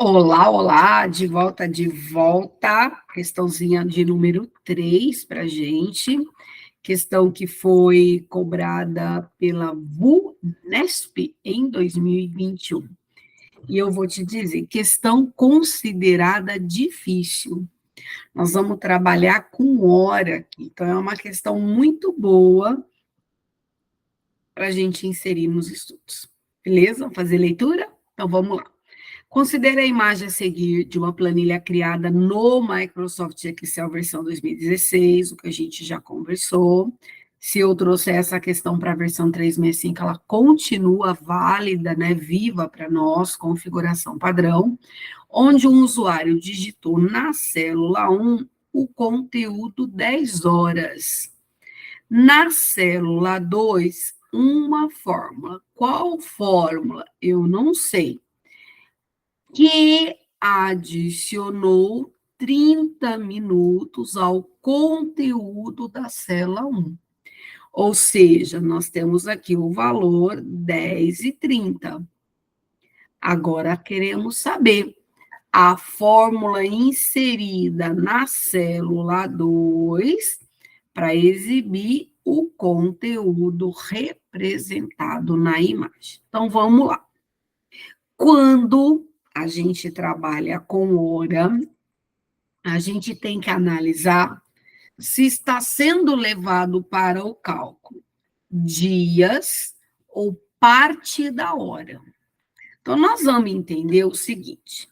Olá, olá, de volta. Questãozinha de número 3 para gente. Questão que foi cobrada pela VUNESP em 2021. E eu vou te dizer, questão considerada difícil. Nós vamos trabalhar com hora aqui, então é uma questão muito boa para a gente inserir nos estudos. Beleza? Vamos fazer leitura? Então vamos lá. Considere a imagem a seguir de uma planilha criada no Microsoft Excel versão 2016, o que a gente já conversou. Se eu trouxer essa questão para a versão 365, ela continua válida, né, viva para nós, configuração padrão, onde um usuário digitou na célula 1 o conteúdo 10 horas. Na célula 2, uma fórmula. Qual fórmula? Eu não sei, que adicionou 30 minutos ao conteúdo da célula 1. Ou seja, nós temos aqui o valor 10,30. Agora queremos saber a fórmula inserida na célula 2 para exibir o conteúdo representado na imagem. Então, vamos lá. Quando a gente trabalha com hora, a gente tem que analisar se está sendo levado para o cálculo dias ou parte da hora. Então, nós vamos entender o seguinte: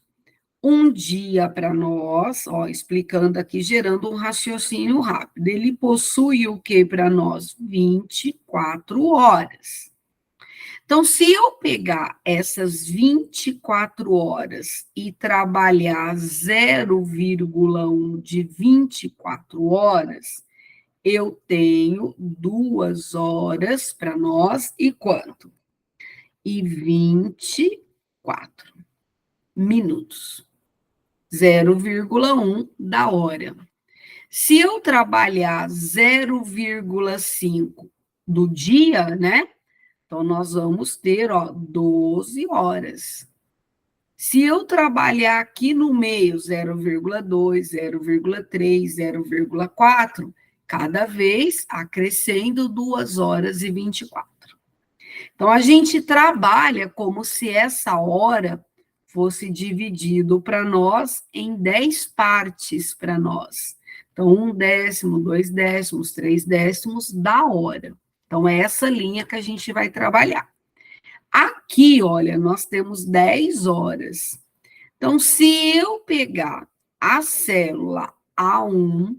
um dia para nós, ó, explicando aqui, gerando um raciocínio rápido, ele possui o que para nós? 24 horas. Então, se eu pegar essas 24 horas e trabalhar 0,1 de 24 horas, eu tenho 2 horas para nós e quanto? E 24 minutos. 0,1 da hora. Se eu trabalhar 0,5 do dia, né? Então, nós vamos ter, ó, 12 horas. Se eu trabalhar aqui no meio 0,2, 0,3, 0,4, cada vez acrescendo 2 horas e 24. Então, a gente trabalha como se essa hora fosse dividido para nós em 10 partes para nós. Então, 1/10, 2/10, 3/10 da hora. Então, é essa linha que a gente vai trabalhar. Aqui, olha, nós temos 10 horas. Então, se eu pegar a célula A1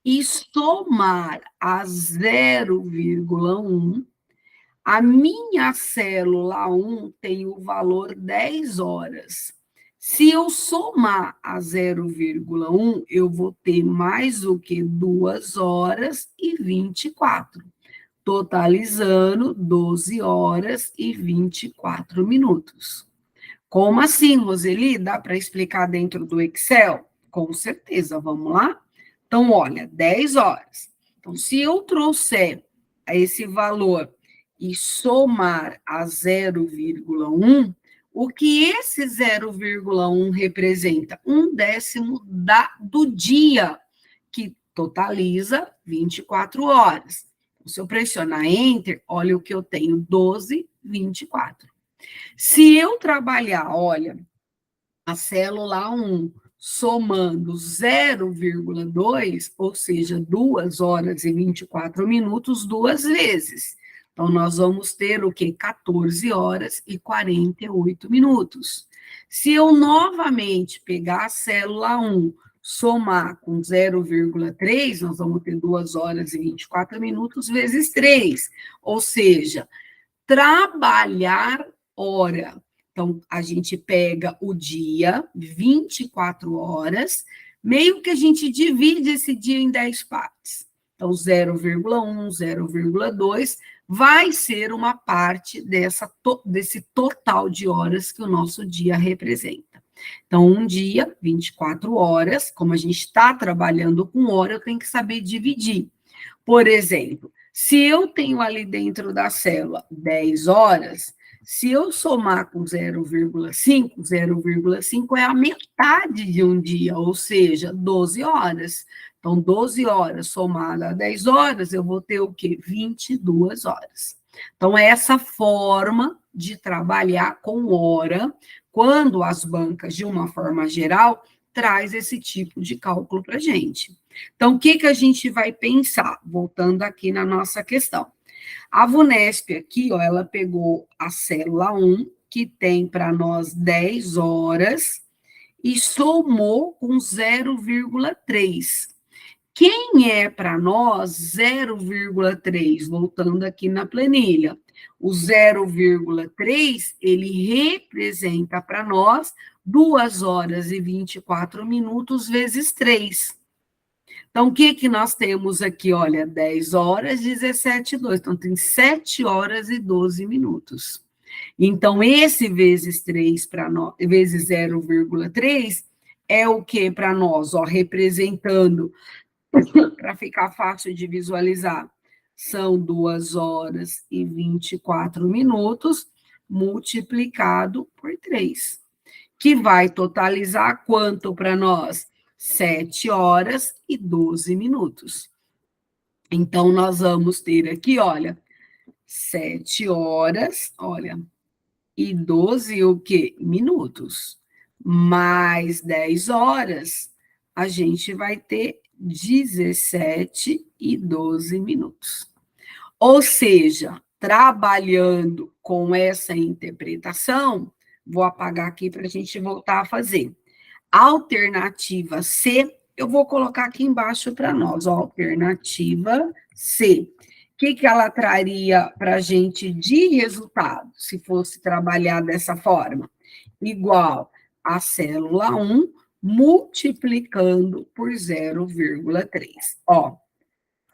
e somar a 0,1, a minha célula 1 tem o valor 10 horas. Se eu somar a 0,1, eu vou ter mais o que 2 horas e 24. Totalizando 12 horas e 24 minutos. Como assim, Roseli? Dá para explicar dentro do Excel? Com certeza, vamos lá? Então, olha, 10 horas. Então, se eu trouxer esse valor e somar a 0,1, o que esse 0,1 representa? 1/10 do dia, que totaliza 24 horas. Se eu pressionar Enter, olha o que eu tenho, 12, 24. Se eu trabalhar, olha, a célula 1 somando 0,2, ou seja, 2 horas e 24 minutos, 2 vezes. Então, nós vamos ter o quê? 14 horas e 48 minutos. Se eu novamente pegar a célula 1, somar com 0,3, nós vamos ter 2 horas e 24 minutos vezes 3, ou seja, trabalhar hora. Então, a gente pega o dia, 24 horas, meio que a gente divide esse dia em 10 partes. Então, 0,1, 0,2 vai ser uma parte desse total de horas que o nosso dia representa. Então, um dia, 24 horas, como a gente está trabalhando com hora, eu tenho que saber dividir. Por exemplo, se eu tenho ali dentro da célula 10 horas, Se eu somar com 0,5 é a metade de um dia, ou seja, 12 horas. Então, 12 horas somada a 10 horas, eu vou ter o quê? 22 horas. Então, é essa forma de trabalhar com hora, quando as bancas, de uma forma geral, traz esse tipo de cálculo para a gente. Então, o que, que a gente vai pensar? Voltando aqui na nossa questão. A VUNESP aqui, ó, ela pegou a célula 1, que tem para nós 10 horas, e somou com 0,3. Quem é para nós 0,3? Voltando aqui na planilha. O 0,3, ele representa para nós 2 horas e 24 minutos vezes 3. Então, o que que nós temos aqui? Olha, 10 horas, 17 e 2. Então, tem 7 horas e 12 minutos. Então, esse vezes 3 para nós, vezes 0,3 é o que para nós? Ó, representando, para ficar fácil de visualizar, são 2 horas e 24 minutos multiplicado por 3, que vai totalizar quanto para nós? 7 horas e 12 minutos. Então, nós vamos ter aqui, olha, 7 horas, olha, e 12 o quê? Minutos. Mais 10 horas, a gente vai ter 17 e 12 minutos. Ou seja, trabalhando com essa interpretação, vou apagar aqui para a gente voltar a fazer. Alternativa C, eu vou colocar aqui embaixo para nós, ó, alternativa C. O que, que ela traria para a gente de resultado, se fosse trabalhar dessa forma? Igual a célula 1 multiplicando por 0,3. Ó,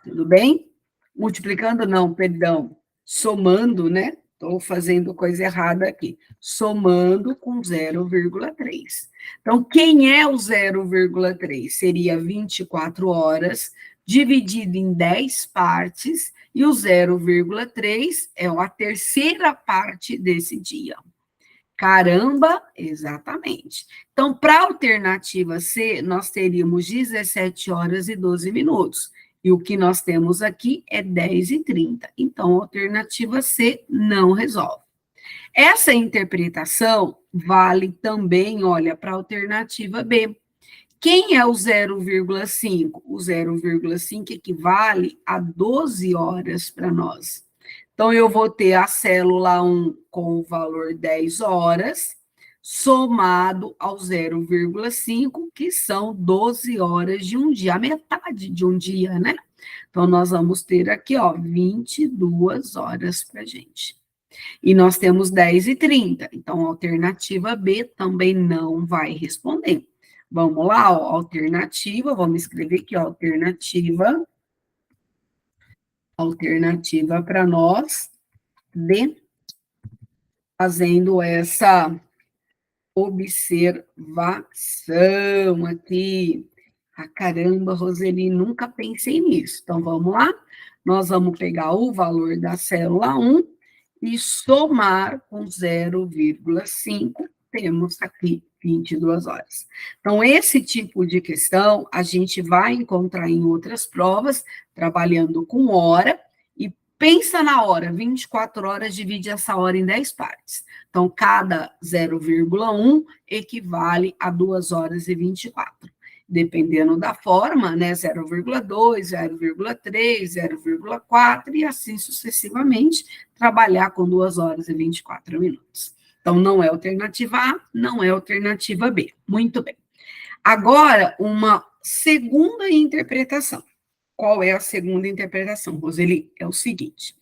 tudo bem? Multiplicando não, perdão, somando, né? Estou fazendo coisa errada aqui. Somando com 0,3. Então, quem é o 0,3? Seria 24 horas, dividido em 10 partes, e o 0,3 é a terceira parte desse dia. Caramba, exatamente. Então, para a alternativa C, nós teríamos 17 horas e 12 minutos. E o que nós temos aqui é 10 e 30. Então, a alternativa C não resolve. Essa interpretação vale também, olha, para a alternativa B. Quem é o 0,5? O 0,5 equivale a 12 horas para nós. Então, eu vou ter a célula 1 com o valor 10 horas, somado ao 0,5, que são 12 horas de um dia, a metade de um dia, né? Então, nós vamos ter aqui, ó, 22 horas para a gente. E nós temos 10 e 30, então a alternativa B também não vai responder. Vamos lá, ó, alternativa, vamos escrever aqui, ó, alternativa para nós, D, fazendo essa observação aqui. Ah, caramba, Roseli, nunca pensei nisso. Então, vamos lá? Nós vamos pegar o valor da célula 1 e somar com 0,5, temos aqui 22 horas. Então, esse tipo de questão a gente vai encontrar em outras provas, trabalhando com hora, e pensa na hora, 24 horas, divide essa hora em 10 partes. Então, cada 0,1 equivale a 2 horas e 24. Dependendo da forma, né, 0,2, 0,3, 0,4 e assim sucessivamente, trabalhar com 2 horas e 24 minutos. Então, não é alternativa A, não é alternativa B. Muito bem. Agora, uma segunda interpretação. Qual é a segunda interpretação, Roseli? É o seguinte,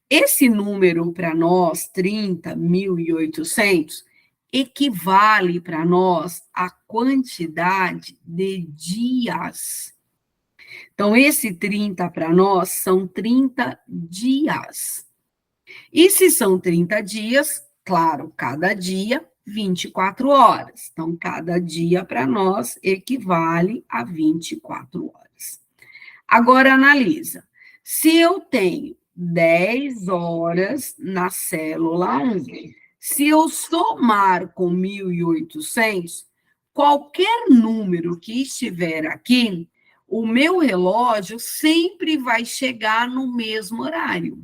esse número para nós, 30.800, equivale para nós à quantidade de dias. Então, esse 30 para nós são 30 dias. E se são 30 dias, claro, cada dia, 24 horas. Então, cada dia para nós equivale a 24 horas. Agora, analisa. Se eu tenho 10 horas na célula 1. Se eu somar com 1.800, qualquer número que estiver aqui, o meu relógio sempre vai chegar no mesmo horário.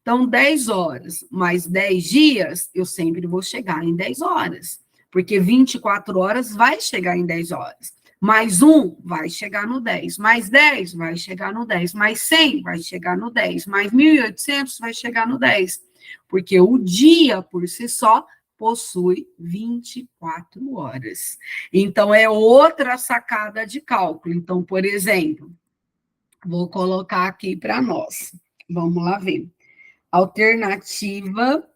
Então, 10 horas mais 10 dias, eu sempre vou chegar em 10 horas, porque 24 horas vai chegar em 10 horas. Mais 1 vai chegar no 10, mais 10 vai chegar no 10, mais 100 vai chegar no 10, mais 1.800 vai chegar no 10, porque o dia por si só possui 24 horas. Então, é outra sacada de cálculo. Então, por exemplo, vou colocar aqui para nós. Vamos lá ver. Alternativa,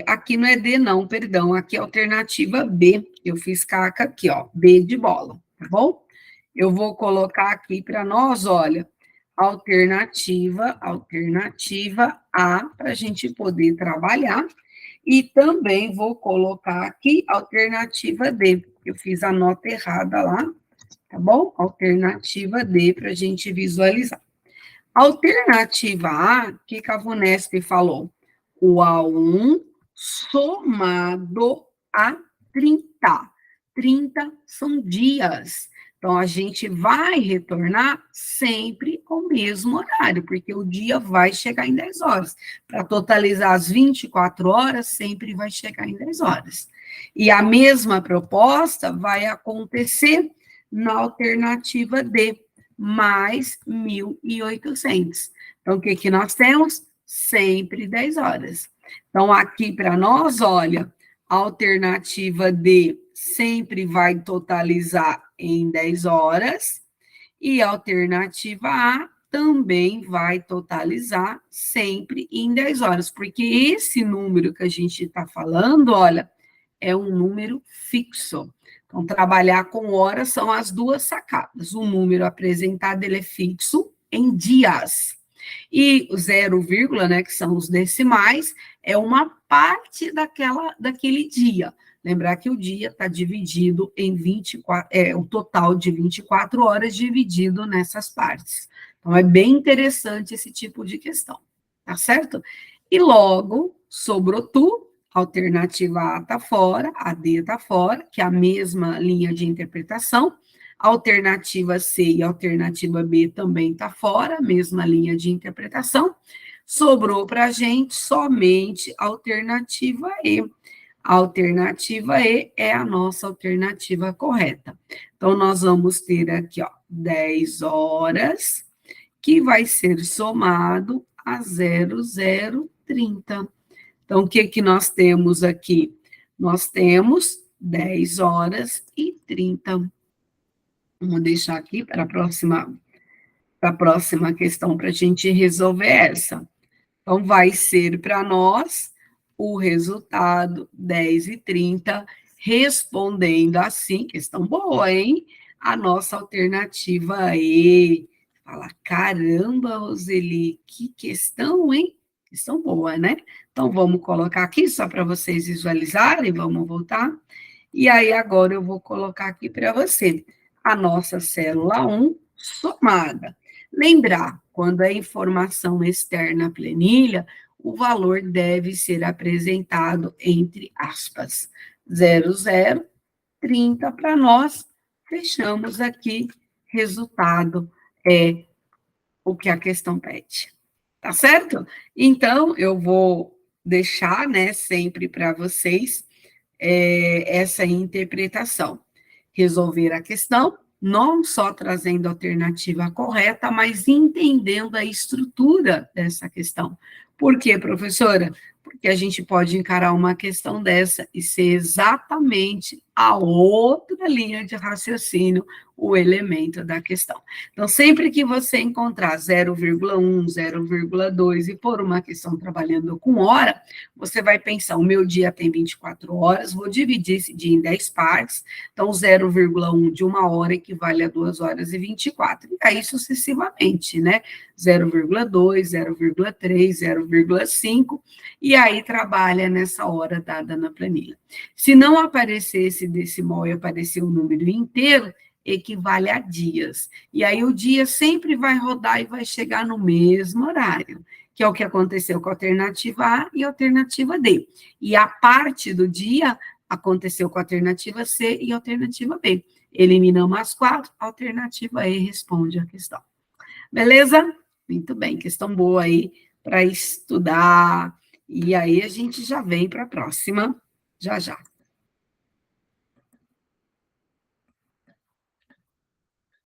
aqui não é D não, perdão, aqui é alternativa B, eu fiz caca aqui, ó, B de bola, tá bom? Eu vou colocar aqui para nós, olha, alternativa A, para a gente poder trabalhar, e também vou colocar aqui alternativa D, eu fiz a nota errada lá, tá bom? Alternativa D, para a gente visualizar. Alternativa A, o que a VUNESP falou? O A1 somado a 30. 30 são dias. Então, a gente vai retornar sempre ao mesmo horário, porque o dia vai chegar em 10 horas. Para totalizar as 24 horas, sempre vai chegar em 10 horas. E a mesma proposta vai acontecer na alternativa D, mais 1.800. Então, o que nós temos? Sempre 10 horas. Então, aqui para nós, olha, a alternativa D sempre vai totalizar em 10 horas, e a alternativa A também vai totalizar sempre em 10 horas, porque esse número que a gente está falando, olha, é um número fixo. Então, trabalhar com horas são as duas sacadas. O número apresentado, ele é fixo em dias. E o 0, né, que são os decimais, é uma parte daquele dia. Lembrar que o dia está dividido em 24, o total de 24 horas dividido nessas partes. Então, é bem interessante esse tipo de questão, tá certo? E logo, sobrou tu, alternativa A está fora, a D está fora, que é a mesma linha de interpretação. Alternativa C e alternativa B também está fora, mesma linha de interpretação. Sobrou para a gente somente a alternativa E. A alternativa E é a nossa alternativa correta. Então, nós vamos ter aqui, ó, 10 horas, que vai ser somado a 0030. Então, o que nós temos aqui? Nós temos 10 horas e 30. Vamos deixar aqui para a próxima questão, para a gente resolver essa. Então, vai ser para nós o resultado 10 e 30, respondendo assim, questão boa, hein? A nossa alternativa E. Fala, caramba, Roseli, que questão, hein? Questão boa, né? Então, vamos colocar aqui só para vocês visualizarem, vamos voltar. E aí, agora eu vou colocar aqui para você a nossa célula 1 somada. Lembrar, quando é informação externa à planilha, o valor deve ser apresentado entre aspas. 00, 30 para nós, fechamos aqui, resultado é o que a questão pede. Tá certo? Então, eu vou deixar, né, sempre para vocês essa interpretação. Resolver a questão, não só trazendo a alternativa correta, mas entendendo a estrutura dessa questão. Por quê, professora? Porque a gente pode encarar uma questão dessa e ser exatamente a outra linha de raciocínio, o elemento da questão. Então, sempre que você encontrar 0,1, 0,2 e por uma questão trabalhando com hora, você vai pensar, o meu dia tem 24 horas, vou dividir esse dia em 10 partes, então 0,1 de uma hora equivale a 2 horas e 24, e aí sucessivamente, né? 0,2, 0,3, 0,5, e aí trabalha nessa hora dada na planilha. Se não aparecer esse decimal e aparecer o número inteiro, equivale a dias. E aí o dia sempre vai rodar e vai chegar no mesmo horário, que é o que aconteceu com a alternativa A e a alternativa D. E a parte do dia aconteceu com a alternativa C e a alternativa B. Eliminamos as 4, a alternativa E responde a questão. Beleza? Muito bem, questão boa aí para estudar. E aí a gente já vem para a próxima, já já.